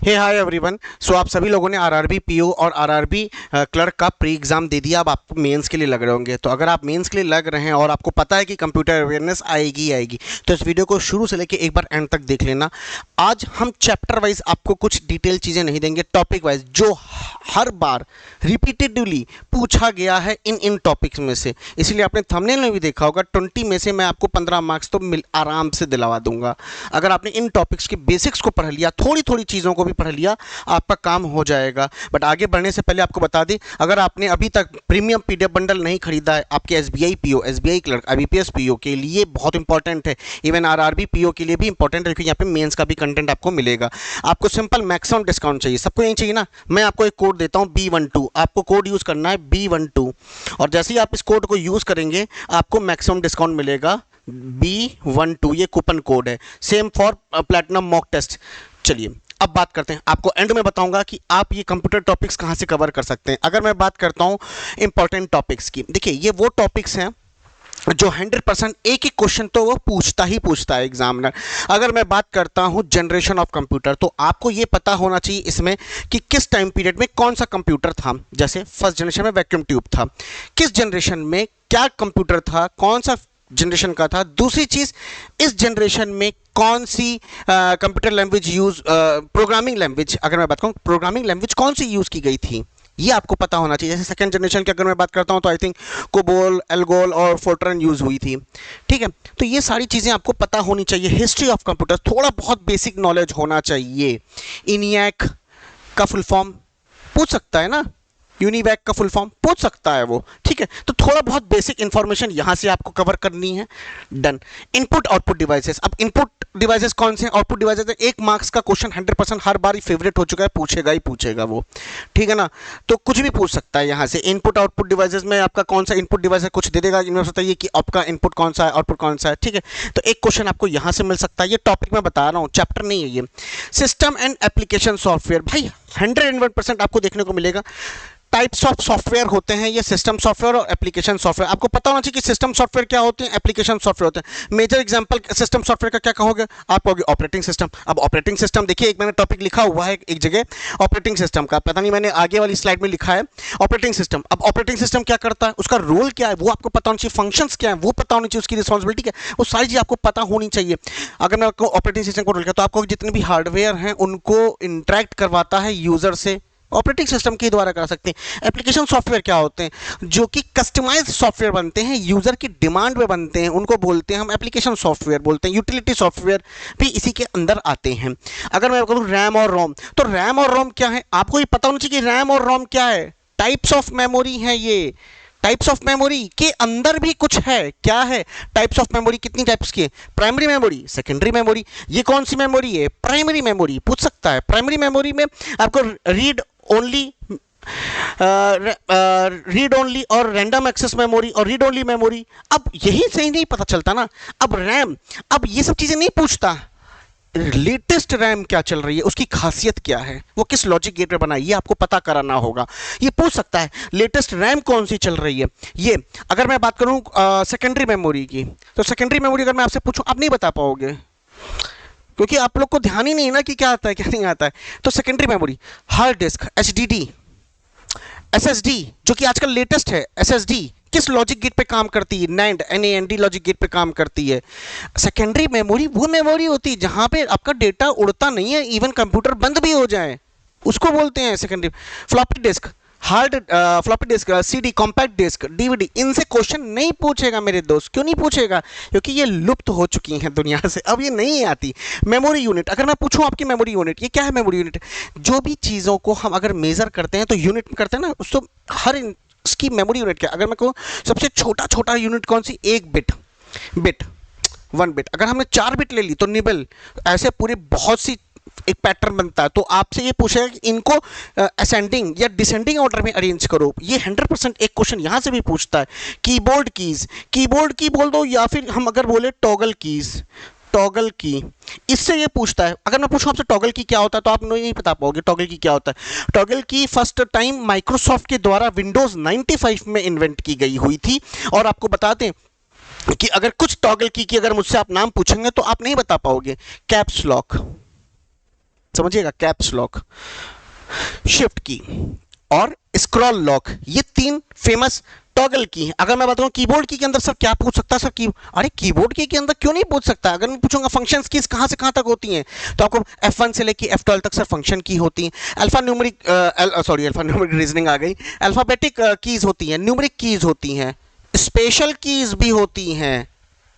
हे hi everyone. सो आप सभी लोगों ने आरआरबी पीओ और आरआरबी क्लर्क का प्री एग्जाम दे दिया। अब आप मेंस के लिए लग रहे होंगे। तो अगर आप मेंस के लिए लग रहे हैं और आपको पता है कि कंप्यूटर अवेयरनेस आएगी ही आएगी, तो इस वीडियो को शुरू से लेकर एक बार एंड तक देख लेना। आज हम चैप्टर वाइज आपको कुछ डिटेल चीज़ें नहीं देंगे, टॉपिक वाइज जो हर बार रिपीटेटिवली पूछा गया है इन टॉपिक्स में से। इसलिए आपने थंबनेल में भी देखा होगा 20 में से मैं आपको 15 मार्क्स तो आराम से दिलवा दूंगा। अगर आपने इन टॉपिक्स के बेसिक्स को पढ़ लिया, थोड़ी थोड़ी चीज़ों को भी पढ़ लिया, आपका काम हो जाएगा। बट आगे बढ़ने से पहले आपको बता दें, अगर आपने अभी तक प्रीमियम पीडीएफ बंडल नहीं खरीदा है, आपके SBI PO, SBI clerk, IBPS PO के लिए बहुत इंपॉर्टेंट है। इवन आरआरबी पीओ के लिए भी इंपॉर्टेंट है, क्योंकि यहाँ पे मेंस का भी कंटेंट आपको मिलेगा। आपको सिंपल मैक्सिमम डिस्काउंट चाहिए, सबको यही चाहिए ना। मैं आपको एक कोड देता हूँ B12, आपको कोड यूज़ करना है B12, और जैसे ही आप इस कोड को यूज़ करेंगे आपको मैक्सिमम डिस्काउंट मिलेगा B12। ये कूपन कोड है, same for platinum mock test. चलिए अब बात करते हैं, आपको एंड में बताऊंगा कि आप ये कंप्यूटर टॉपिक्स कहाँ से कवर कर सकते हैं। अगर मैं बात करता हूँ इंपॉर्टेंट टॉपिक्स की, देखिए ये वो टॉपिक्स हैं जो 100% एक ही क्वेश्चन तो वो पूछता ही पूछता है एग्जामिनर। अगर मैं बात करता हूं जनरेशन ऑफ कंप्यूटर, तो आपको ये पता होना चाहिए इसमें कि किस टाइम पीरियड में कौन सा कंप्यूटर था। जैसे फर्स्ट जनरेशन में वैक्यूम ट्यूब था, किस जनरेशन में क्या कंप्यूटर था, कौन सा जनरेशन का था। दूसरी चीज, इस जनरेशन में कौन सी computer language use, programming language, अगर मैं बात करूं प्रोग्रामिंग लैंग्वेज कौन सी यूज की गई थी, ये आपको पता होना चाहिए। जैसे सेकंड जनरेशन की अगर मैं बात करता हूं तो आई थिंक कोबोल, एल्गोल और फोर्ट्रन यूज हुई थी। ठीक है, तो ये सारी चीज़ें आपको पता होनी चाहिए। हिस्ट्री ऑफ कंप्यूटर थोड़ा बहुत बेसिक नॉलेज होना चाहिए। इनियक का फुल फॉर्म पूछ सकता है ना, यूनिवैक का फुल फॉर्म पूछ सकता है वो। ठीक है, तो थोड़ा बहुत बेसिक इंफॉर्मेशन यहां से आपको कवर करनी है। डन। इनपुट आउटपुट डिवाइसेस, अब इनपुट डिवाइसेस कौन से हैं, आउटपुट डिवाइसेस। एक मार्क्स का क्वेश्चन 100% हर बार ही फेवरेट हो चुका है, पूछेगा ही पूछेगा वो। ठीक है ना, तो कुछ भी पूछ सकता है यहां से। इनपुट आउटपुट डिवाइसेस में आपका कौन सा इनपुट डिवाइस है, कुछ दे देगा, इनमें बताइए कि आपका इनपुट कौन सा है, आउटपुट कौन सा है। ठीक है, तो एक क्वेश्चन आपको यहां से मिल सकता है। ये टॉपिक मैं बता रहा हूं, चैप्टर नहीं है ये। सिस्टम एंड एप्लीकेशन सॉफ्टवेयर, भाई 101% आपको देखने को मिलेगा। टाइप्स ऑफ सॉफ्टवेयर होते हैं ये, सिस्टम सॉफ्टवेयर और एप्लीकेशन सॉफ्टवेयर। आपको पता होना चाहिए कि सिस्टम सॉफ्टवेयर क्या होते हैं, एप्लीकेशन सॉफ्टवेयर होते हैं। मेजर एग्जांपल सिस्टम सॉफ्टवेयर का क्या कहोगे आप, कहोगे ऑपरेटिंग सिस्टम। अब ऑपरेटिंग सिस्टम देखिए, एक मैंने टॉपिक लिखा हुआ है एक जगह ऑपरेटिंग सिस्टम का, पता नहीं मैंने आगे वाली स्लाइड में लिखा है ऑपरेटिंग सिस्टम। अब ऑपरेटिंग सिस्टम क्या करता है, उसका रोल क्या है वो आपको पता होना चाहिए, फंक्शंस क्या है वो पता होनी चाहिए, उसकी रिस्पॉन्सिबिलिटी क्या है, वो सारी चीज़ आपको पता होनी चाहिए। अगर मैं आपको ऑपरेटिंग सिस्टम को रोल किया, तो आपको जितने भी हार्डवेयर हैं उनको इंटरेक्ट करवाता है यूजर से, ऑपरेटिंग सिस्टम के द्वारा करा सकते हैं। एप्लीकेशन सॉफ्टवेयर क्या होते हैं, जो कि कस्टमाइज्ड सॉफ्टवेयर बनते हैं, यूजर की डिमांड पे बनते हैं, उनको बोलते हैं हम एप्लीकेशन सॉफ्टवेयर बोलते हैं। यूटिलिटी सॉफ्टवेयर भी इसी के अंदर आते हैं। अगर मैं कहूँ रैम और रोम, तो रैम और रोम क्या है आपको ये पता होना चाहिए कि रैम और रोम क्या है, टाइप्स ऑफ मेमोरी है ये। टाइप्स ऑफ मेमोरी के अंदर भी कुछ है, क्या है, टाइप्स ऑफ मेमोरी कितनी टाइप्स की है, प्राइमरी मेमोरी, सेकेंडरी मेमोरी। ये कौन सी मेमोरी है, प्राइमरी मेमोरी पूछ सकता है। प्राइमरी मेमोरी में आपको रीड ओनली, रीड ओनली और रैंडम एक्सेस मेमोरी और रीड ओनली मेमोरी। अब यही सही नहीं पता चलता ना। अब रैम, अब ये सब चीजें नहीं पूछता। लेटेस्ट रैम क्या चल रही है, उसकी खासियत क्या है, वो किस लॉजिक गेट पे बना है, ये आपको पता कराना होगा। ये पूछ सकता है लेटेस्ट रैम कौन सी चल रही है ये। अगर मैं बात करूं सेकेंडरी मेमोरी की, तो सेकेंडरी मेमोरी अगर मैं आपसे पूछूं आप नहीं बता पाओगे, क्योंकि आप लोग को ध्यान ही नहीं ना कि क्या आता है क्या नहीं आता है। तो secondary memory, hard disk, HDD, SSD, जो कि आजकल लेटेस्ट है एसएसडी, किस लॉजिक गेट पे काम करती है, नैंड NAND लॉजिक गेट पे काम करती है। सेकेंडरी मेमोरी वो मेमोरी होती है जहां पे आपका डेटा उड़ता नहीं है, इवन कंप्यूटर बंद भी हो जाए उसको बोलते हैं secondary. Floppy disk, hard floppy disk, CD, compact disk, DVD, इनसे क्वेश्चन नहीं पूछेगा मेरे दोस्त। क्यों नहीं पूछेगा, क्योंकि ये लुप्त हो चुकी हैं दुनिया से, अब ये नहीं आती। मेमोरी यूनिट, अगर मैं पूछूं आपकी मेमोरी यूनिट, ये क्या है मेमोरी यूनिट, जो भी चीज़ों को हम अगर मेजर करते हैं तो यूनिट में करते हैं ना, उसको हर इसकी मेमोरी यूनिट क्या। अगर मैं कहूँ सबसे छोटा छोटा यूनिट कौन सी, 1 बिट, 1 बिट। अगर हमने 4 बिट ले ली तो निबल, ऐसे पूरे बहुत सी एक पैटर्न बनता है। तो आपसे ये पूछेगा कि इनको असेंडिंग या डिसेंडिंग ऑर्डर में अरेंज करो। ये 100% एक क्वेश्चन यहां से भी पूछता है। कीबोर्ड कीज, कीबोर्ड की बोल दो, या फिर हम अगर बोले टॉगल कीज, टॉगल की, इससे ये पूछता है। अगर मैं पूछूं आपसे टॉगल की क्या होता है तो आप नहीं बता पाओगे टॉगल की क्या होता है। टॉगल की फर्स्ट टाइम माइक्रोसॉफ्ट के द्वारा विंडोज 95 में इन्वेंट की गई हुई थी। और आपको बताते हैं कि अगर कुछ टॉगल की अगर मुझसे आप नाम पूछेंगे तो आप नहीं बता पाओगे। कैप्स लॉक, समझिएगा, कैप्स लॉक, शिफ्ट की और स्क्रॉल लॉक, ये 3 फेमस टॉगल की। अगर मैं बताऊं कीबोर्ड की के अंदर सर क्या पूछ सकता है सर, की अरे कीबोर्ड की के अंदर क्यों नहीं पूछ सकता? अगर मैं पूछूंगा फंक्शंस कीज कहां से कहां तक होती हैं, तो आपको F1 से लेके F12 तक सर फंक्शन की होती हैं। अल्फा न्यूमेरिक रीजनिंग आ गई, अल्फाबेटिक कीज होती हैं, न्यूमेरिक कीज होती हैं, स्पेशल कीज भी होती हैं,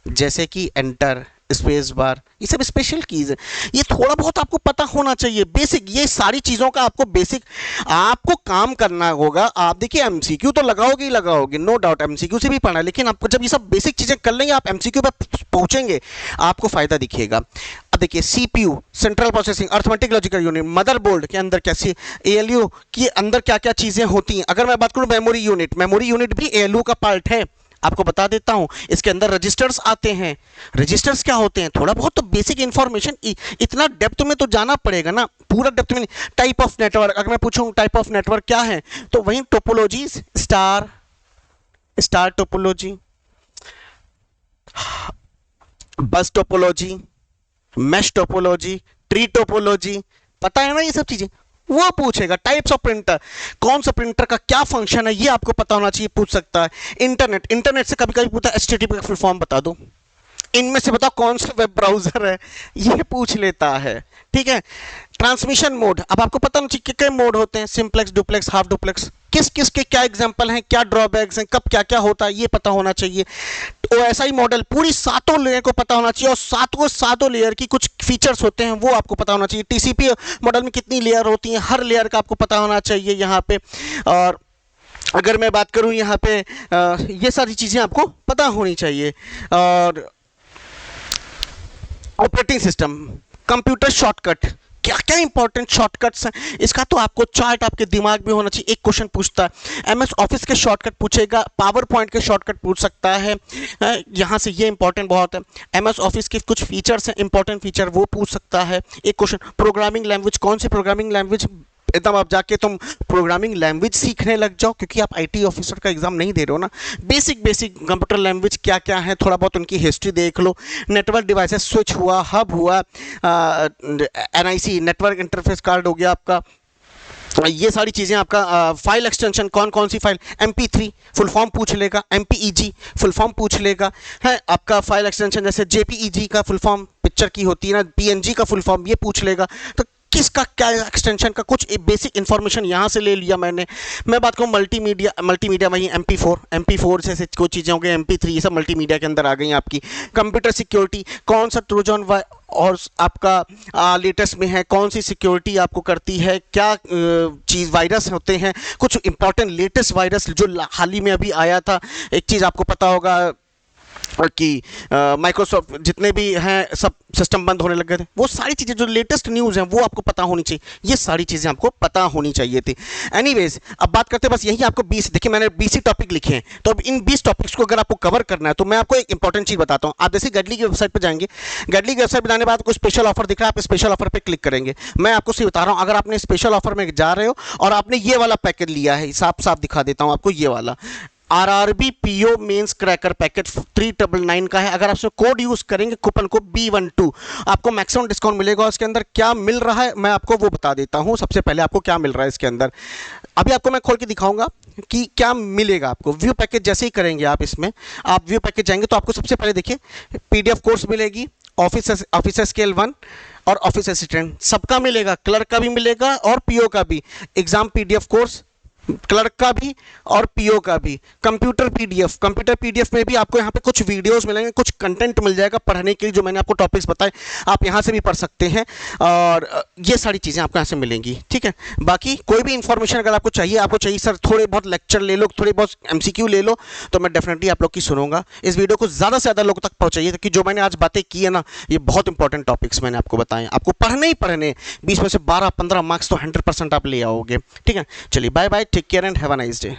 जैसे कि एंटर, स्पेस बार, ये सब स्पेशल कीज है। ये थोड़ा बहुत आपको पता होना चाहिए, बेसिक, ये सारी चीज़ों का आपको बेसिक आपको काम करना होगा। आप देखिए एमसीक्यू तो लगाओगे ही लगाओगे, नो डाउट एमसीक्यू से भी पढ़ना है, लेकिन आपको जब ये सब बेसिक चीज़ें कर लेंगे, आप एमसीक्यू पे पहुंचेंगे, आपको फायदा दिखेगा। अब देखिए CPU, central processing, arithmetic logical unit, motherboard के अंदर कैसे, एएलयू के अंदर क्या क्या चीज़ें होती हैं। अगर मैं बात करूं मेमोरी यूनिट भी एएलयू का पार्ट है, आपको बता देता हूं। इसके अंदर रजिस्टर्स आते हैं। रजिस्टर्स क्या होते हैं, थोड़ा बहुत तो बेसिक इंफॉर्मेशन, इतना डेप्थ में तो जाना पड़ेगा ना, पूरा डेप्थ में नहीं। टाइप ऑफ नेटवर्क, अगर मैं पूछूं टाइप ऑफ नेटवर्क क्या है, तो वही टोपोलॉजी, स्टार टोपोलॉजी, बस topology, mesh topology, tree topology, पता है ना ये सब चीजें, वो पूछेगा। टाइप्स ऑफ प्रिंटर, कौन सा प्रिंटर का क्या फंक्शन है, ये आपको पता होना चाहिए, पूछ सकता है। इंटरनेट से कभी कभी पूछता है एचटीटीपी का फुल फॉर्म बता दो, इनमें से बताओ कौन सा वेब ब्राउजर है, ये पूछ लेता है, ठीक है। ट्रांसमिशन मोड, अब आपको पता होना चाहिए कितने मोड होते हैं, सिंप्लेक्स, डुप्लेक्स, हाफ डुप्लेक्स, किस किस के क्या एग्जांपल हैं, क्या ड्रॉबैक्स हैं, कब क्या क्या होता है, ये पता होना चाहिए। ओएसआई मॉडल, पूरी 7 लेयर को पता होना चाहिए, और 7 लेयर की कुछ फीचर्स होते हैं वो आपको पता होना चाहिए। टीसीपी मॉडल में कितनी लेयर होती हैं, हर लेयर का आपको पता होना चाहिए यहाँ पे। और अगर मैं बात करूँ यहाँ पे ये सारी चीज़ें आपको पता होनी चाहिए। और ऑपरेटिंग सिस्टम, कंप्यूटर शॉर्टकट, क्या क्या इंपॉर्टेंट शॉर्टकट्स हैं, इसका तो आपको चार्ट आपके दिमाग में होना चाहिए। एक क्वेश्चन पूछता है एमएस ऑफिस के शॉर्टकट पूछेगा, पावर पॉइंट के शॉर्टकट पूछ सकता है, यहाँ से ये इंपॉर्टेंट बहुत है। एमएस ऑफिस के कुछ फीचर्स हैं, इंपॉर्टेंट फीचर, वो पूछ सकता है। एक क्वेश्चन प्रोग्रामिंग लैंग्वेज, कौन सी प्रोग्रामिंग लैंग्वेज, एकदम आप जाके तुम प्रोग्रामिंग लैंग्वेज सीखने लग जाओ, क्योंकि आप आईटी ऑफिसर का एग्जाम नहीं दे रहे हो ना। बेसिक कंप्यूटर लैंग्वेज क्या क्या है, थोड़ा बहुत उनकी हिस्ट्री देख लो। नेटवर्क डिवाइसेस, स्विच हुआ, हब हुआ, एनआईसी नेटवर्क इंटरफेस कार्ड हो गया आपका, ये सारी चीज़ें आपका। फाइल एक्सटेंशन, कौन कौन सी फाइल, MP3 फुल फॉर्म पूछ लेगा, MPEG फुल फॉर्म पूछ लेगा, है आपका फाइल एक्सटेंशन, जैसे JPEG का फुल फॉर्म पिक्चर की होती है ना, PNG का फुल फॉर्म ये पूछ लेगा। तो किसका क्या एक्सटेंशन का कुछ बेसिक इन्फॉर्मेशन यहाँ से ले लिया मैंने। मैं बात करूँ मल्टीमीडिया वही MP4 जैसे कुछ चीज़ें हो गई, MP3, ये सब मल्टीमीडिया के अंदर आ गई आपकी। कंप्यूटर सिक्योरिटी, कौन सा ट्रोजन और आपका लेटेस्ट में है, कौन सी सिक्योरिटी आपको करती है, क्या चीज़ वायरस होते हैं, कुछ इंपॉर्टेंट लेटेस्ट वायरस जो हाल ही में अभी आया था। एक चीज़ आपको पता होगा कि माइक्रोसॉफ्ट जितने भी हैं सब सिस्टम बंद होने लग गए थे, वो सारी चीज़ें जो लेटेस्ट न्यूज़ हैं वो आपको पता होनी चाहिए। ये सारी चीज़ें आपको पता होनी चाहिए थी। एनीवेज, अब बात करते हैं बस यही आपको 20, देखिए मैंने 20 टॉपिक लिखे हैं, तो अब इन 20 टॉपिक्स को अगर आपको कवर करना है तो मैं आपको एक इंपॉर्टेंट चीज़ बताता हूँ। आप जैसे गैडली की वेबसाइट पर जाएंगे, गैडली की वेबसाइट पर जाने के बाद कोई स्पेशल ऑफर दिख रहा है, आप स्पेशल ऑफर पर क्लिक करेंगे। मैं आपको सही बता रहा हूँ, अगर आपने स्पेशल ऑफर में जा रहे हो और आपने ये वाला पैकेज लिया है, साफ साफ दिखा देता हूँ आपको, ये वाला RRB PO mains cracker packet 399 का है। अगर आप इसमें कोड यूज करेंगे, कूपन को B12, आपको मैक्सिमम डिस्काउंट मिलेगा। इसके अंदर क्या मिल रहा है मैं आपको वो बता देता हूं। सबसे पहले आपको क्या मिल रहा है इसके अंदर, अभी आपको मैं खोल के दिखाऊंगा कि क्या मिलेगा आपको। व्यू पैकेज जैसे ही करेंगे आप, इसमें आप व्यू पैकेज जाएंगे तो आपको सबसे पहले देखिए PDF कोर्स मिलेगी, ऑफिस स्केल 1 और ऑफिस असिस्टेंट सबका मिलेगा, क्लर्क का भी मिलेगा और PO का भी, एग्जाम PDF कोर्स क्लर्क का भी और PO का भी। कंप्यूटर PDF में भी आपको यहाँ पे कुछ वीडियोस मिलेंगे, कुछ कंटेंट मिल जाएगा पढ़ने के लिए, जो मैंने आपको टॉपिक्स बताए आप यहाँ से भी पढ़ सकते हैं, और ये सारी चीज़ें आपको यहाँ से मिलेंगी, ठीक है। बाकी कोई भी इंफॉर्मेशन अगर आपको चाहिए सर थोड़े बहुत लेक्चर ले लो, थोड़े बहुत MCQ ले लो, तो मैं डेफिनेटली आप लोग की सुनूंगा। इस वीडियो को ज़्यादा से ज़्यादा लोगों तक पहुँचाइए, क्योंकि जो मैंने आज बातें की है ना, ये बहुत इंपॉर्टेंट टॉपिक्स मैंने आपको बताए, आपको पढ़ने ही पढ़ने, 20 में से 12-15 मार्क्स तो 100% आप ले आओगे, ठीक है। चलिए bye bye, take care and have a nice day.